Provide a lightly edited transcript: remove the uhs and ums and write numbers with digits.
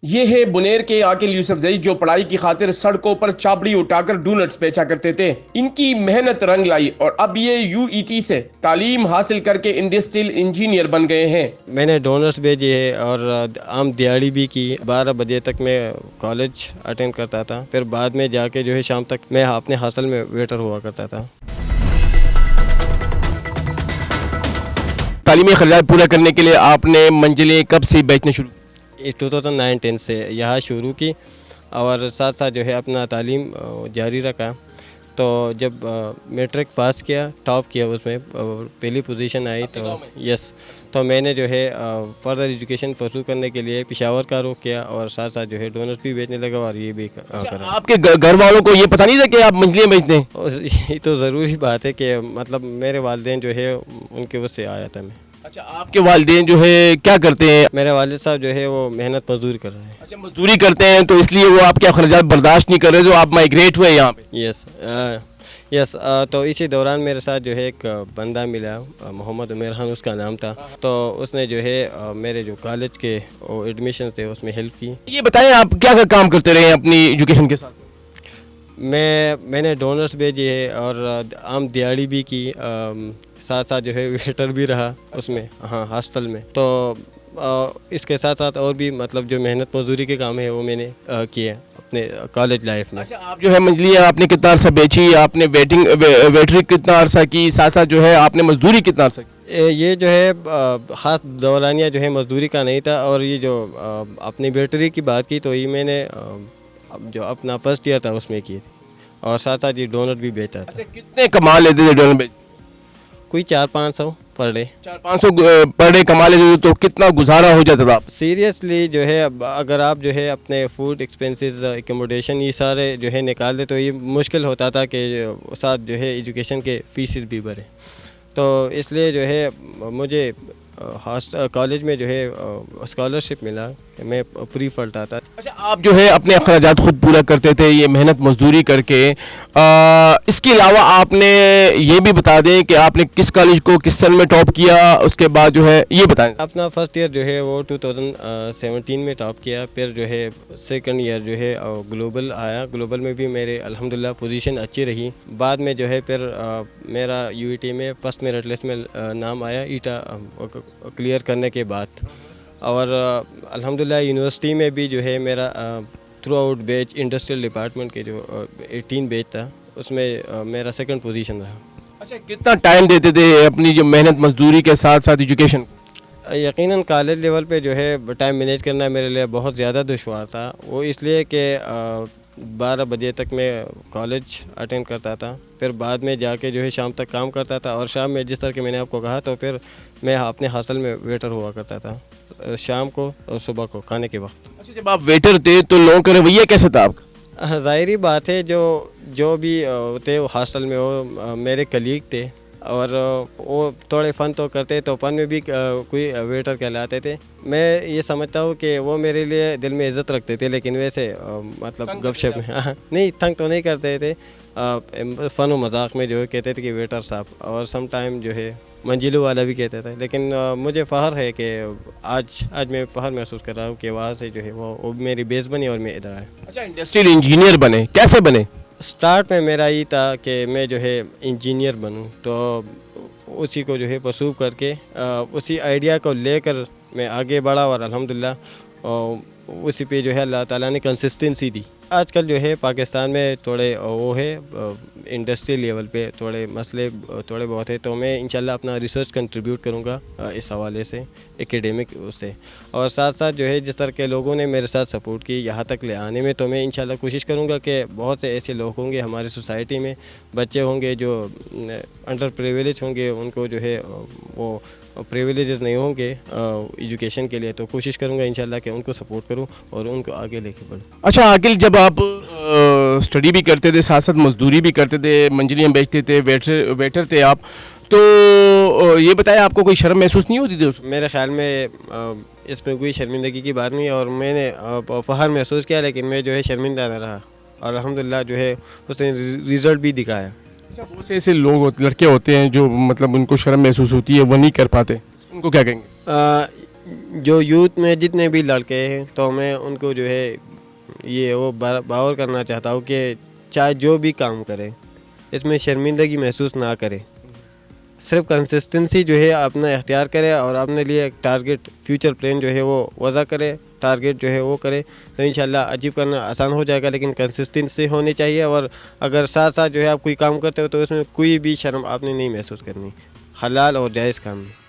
یہ ہے بنیر کے عاقل یوسف زئی جو پڑھائی کی خاطر سڑکوں پر چابڑی اٹھا کر ڈونٹس بیچا کرتے تھے۔ ان کی محنت رنگ لائی اور اب یہ UET سے تعلیم حاصل کر کے انڈسٹریل انجینئر بن گئے ہیں۔ میں نے ڈونٹس بھیجے ہے اور عام دیہڑی بھی کی۔ 12 بجے تک میں کالج اٹینڈ کرتا تھا، پھر بعد میں جا کے جو ہے شام تک میں اپنے ہاسٹل میں ویٹر ہوا کرتا تھا۔ تعلیمی اخراجات پورا کرنے کے لیے آپ نے منزلیں کب سے بیچنا شروع کی؟ 2009-10 سے یہاں شروع کی اور ساتھ ساتھ جو ہے اپنا تعلیم جاری رکھا۔ تو جب میٹرک پاس کیا، ٹاپ کیا، اس میں پہلی پوزیشن آئی تو میں نے جو ہے فردر ایجوکیشن پرسو کرنے کے لیے پشاور کا رخ کیا اور ساتھ ساتھ جو ہے ڈونرز بھی بیچنے لگا اور یہ بھی کرا۔ آپ کے گھر والوں کو یہ پتہ نہیں تھا کہ آپ منزلیں بیچتے ہیں؟ یہ تو ضروری بات ہے کہ مطلب میرے والدین جو ہے ان کے وجہ سے آیا تھا میں۔ اچھا، آپ کے والدین جو ہے کیا کرتے ہیں؟ میرے والد صاحب جو ہے وہ محنت مزدوری کر رہے ہیں۔ اچھا، مزدوری کرتے ہیں تو اس لیے وہ آپ کے اخراجات برداشت نہیں کر رہے، تو آپ مائگریٹ ہوئے یہاں پہ؟ یس تو اسی دوران میرے ساتھ جو ہے ایک بندہ ملا، محمد عمیر خان اس کا نام تھا، تو اس نے جو ہے میرے جو کالج کے ایڈمیشن تھے اس میں ہیلپ کی۔ یہ بتائیں آپ کیا کام کرتے رہے ہیں اپنی ایجوکیشن کے ساتھ؟ میں نے ڈونرز بھیجے ہے اور عام دیہڑی بھی کی، ساتھ ساتھ جو ہے ویٹر بھی رہا اس میں، ہاسٹل میں۔ تو اس کے ساتھ ساتھ اور بھی مطلب جو محنت مزدوری کے کام ہے وہ میں نے کیے اپنے کالج لائف میں۔ اچھا، آپ جو ہے منزلیاں آپ نے کتنا عرصہ بیچی، آپ نے ویٹری کتنا عرصہ کی، ساتھ ساتھ جو ہے آپ نے مزدوری کتنا عرصہ کی؟ یہ جو ہے خاص دورانیہ جو ہے مزدوری کا نہیں تھا، اور یہ جو اپنی بیٹری کی بات کی تو یہ میں نے جو اپنا فرسٹ ایئر تھا اس میں کی تھی، اور ساتھ ساتھ یہ ڈونر بھی بیچا تھا۔ اچھا، کتنے کما لیتے تھے ڈونر بیچ؟ کوئی 400-500 پر ڈے۔ 400-500 پر ڈے کما لیتے تھے تو کتنا گزارا ہو جاتا تھا؟ سیریسلی جو ہے اگر آپ جو ہے اپنے فوڈ ایکسپینسز، ایکوموڈیشن یہ سارے جو ہے نکال دے تو یہ مشکل ہوتا تھا کہ ساتھ جو ہے ایجوکیشن کے فیسز بھی بھرے۔ تو اس لیے جو ہے مجھے کالج میں جو ہے اسکالرشپ ملا کہ میں پری پڑھتا تھا۔ اچھا، آپ جو ہے اپنے اخراجات خود پورا کرتے تھے یہ محنت مزدوری کر کے، اس کے علاوہ آپ نے یہ بھی بتا دیں کہ آپ نے کس کالج کو کس سن میں ٹاپ کیا، اس کے بعد جو ہے یہ بتائیں۔ اپنا فرسٹ ایئر جو ہے وہ 2017 میں ٹاپ کیا، پھر جو ہے سیکنڈ ایئر جو ہے گلوبل آیا، گلوبل میں بھی میرے الحمدللہ پوزیشن اچھی رہی۔ بعد میں جو ہے پھر میرا UET میں فرسٹ میرٹ لسٹ میں نام آیا ایٹا کلیئر کرنے کے بعد، اور الحمدللہ یونیورسٹی میں بھی جو ہے میرا تھرو آؤٹ بیچ انڈسٹریل ڈپارٹمنٹ کے جو 18 بیچ تھا اس میں میرا سیکنڈ پوزیشن رہا۔ اچھا، کتنا ٹائم دیتے تھے اپنی جو محنت مزدوری کے ساتھ ساتھ ایجوکیشن؟ یقیناً کالج لیول پہ جو ہے ٹائم مینیج کرنا میرے لیے بہت زیادہ دشوار تھا، وہ اس لیے کہ 12 بجے تک میں کالج اٹینڈ کرتا تھا، پھر بعد میں جا کے جو ہے شام تک کام کرتا تھا، اور شام میں جس طرح کہ میں نے آپ کو کہا تو پھر میں اپنے ہاسٹل میں ویٹر ہوا کرتا تھا شام کو اور صبح کو کھانے کے وقت۔ اچھا، جب آپ ویٹر تھے تو لوگوں کا رویہ کیسا تھا آپ کا؟ ظاہری بات ہے جو بھی تھے وہ ہاسٹل میں وہ میرے کلیگ تھے، اور وہ تھوڑے فن تو کرتے تو فن میں بھی کوئی ویٹر کہلاتے تھے۔ میں یہ سمجھتا ہوں کہ وہ میرے لیے دل میں عزت رکھتے تھے، لیکن ویسے مطلب گپ شپ میں نہیں، تنگ تو نہیں کرتے تھے، فن و مذاق میں جو ہے کہتے تھے کہ ویٹر صاحب، اور سم ٹائم جو ہے منجلو والا بھی کہتے تھے۔ لیکن مجھے فخر ہے کہ آج میں فخر محسوس کر رہا ہوں کہ وہاں سے جو ہے وہ میری بیس بنی اور میں ادھر آیا۔ اچھا، انڈسٹریل انجینئر بنے، کیسے بنے؟ سٹارٹ میں میرا یہ تھا کہ میں جو ہے انجینئر بنوں، تو اسی کو جو ہے پرسو کر کے اسی آئیڈیا کو لے کر میں آگے بڑھا، اور الحمدللہ اسی پہ جو ہے اللہ تعالیٰ نے کنسسٹنسی دی۔ آج کل جو ہے پاکستان میں تھوڑے وہ ہے انڈسٹری لیول پہ تھوڑے مسئلے تھوڑے بہت ہے، تو میں انشاءاللہ اپنا ریسرچ کنٹریبیوٹ کروں گا اس حوالے سے، ایکیڈیمک اس سے، اور ساتھ ساتھ جو ہے جس طرح کے لوگوں نے میرے ساتھ سپورٹ کی یہاں تک لے آنے میں، تو میں انشاءاللہ کوشش کروں گا کہ بہت سے ایسے لوگ ہوں گے ہماری سوسائٹی میں، بچے ہوں گے جو انڈر پریویلیج ہوں گے، ان کو جو ہے وہ پریویلیجز نہیں ہوں گے ایجوکیشن کے لیے، تو کوشش کروں گا انشاءاللہ کہ ان کو سپورٹ کروں اور ان کو آگے لے کے بڑھوں۔ اچھا عاقل، جب آپ اسٹڈی بھی کرتے تھے، ساتھ ساتھ مزدوری بھی کرتے تھے، منزلیاں بیچتے تھے، ویٹر تھے آپ، تو یہ بتائیں آپ کو کوئی شرم محسوس نہیں ہوتی تھی اس میں؟ میرے خیال میں اس میں کوئی شرمندگی کی بات نہیں، اور میں نے فخر محسوس کیا، لیکن میں جو ہے شرمندہ نہ رہا، اور الحمدللہ جو ہے اس نے رزلٹ بھی دکھایا۔ اچھا، بہت سے ایسے لوگ لڑکے ہوتے ہیں جو مطلب ان کو شرم محسوس ہوتی ہے، وہ نہیں کر پاتے، ان کو کیا کہیں گے؟ جو یوتھ میں جتنے بھی لڑکے ہیں تو میں ان کو جو ہے یہ وہ باور کرنا چاہتا ہوں کہ چاہے جو بھی کام کریں اس میں شرمندگی محسوس نہ کریں، صرف کنسسٹنسی جو ہے اپنا اختیار کرے اور اپنے لیے ایک ٹارگیٹ فیوچر پلان جو ہے وہ وضع کرے، ٹارگیٹ جو ہے وہ کرے تو انشاءاللہ اچیو کرنا آسان ہو جائے گا، لیکن کنسسٹنسی ہونی چاہیے، اور اگر ساتھ ساتھ جو ہے آپ کوئی کام کرتے ہو تو اس میں کوئی بھی شرم آپ نے نہیں محسوس کرنی، حلال اور جائز کام میں۔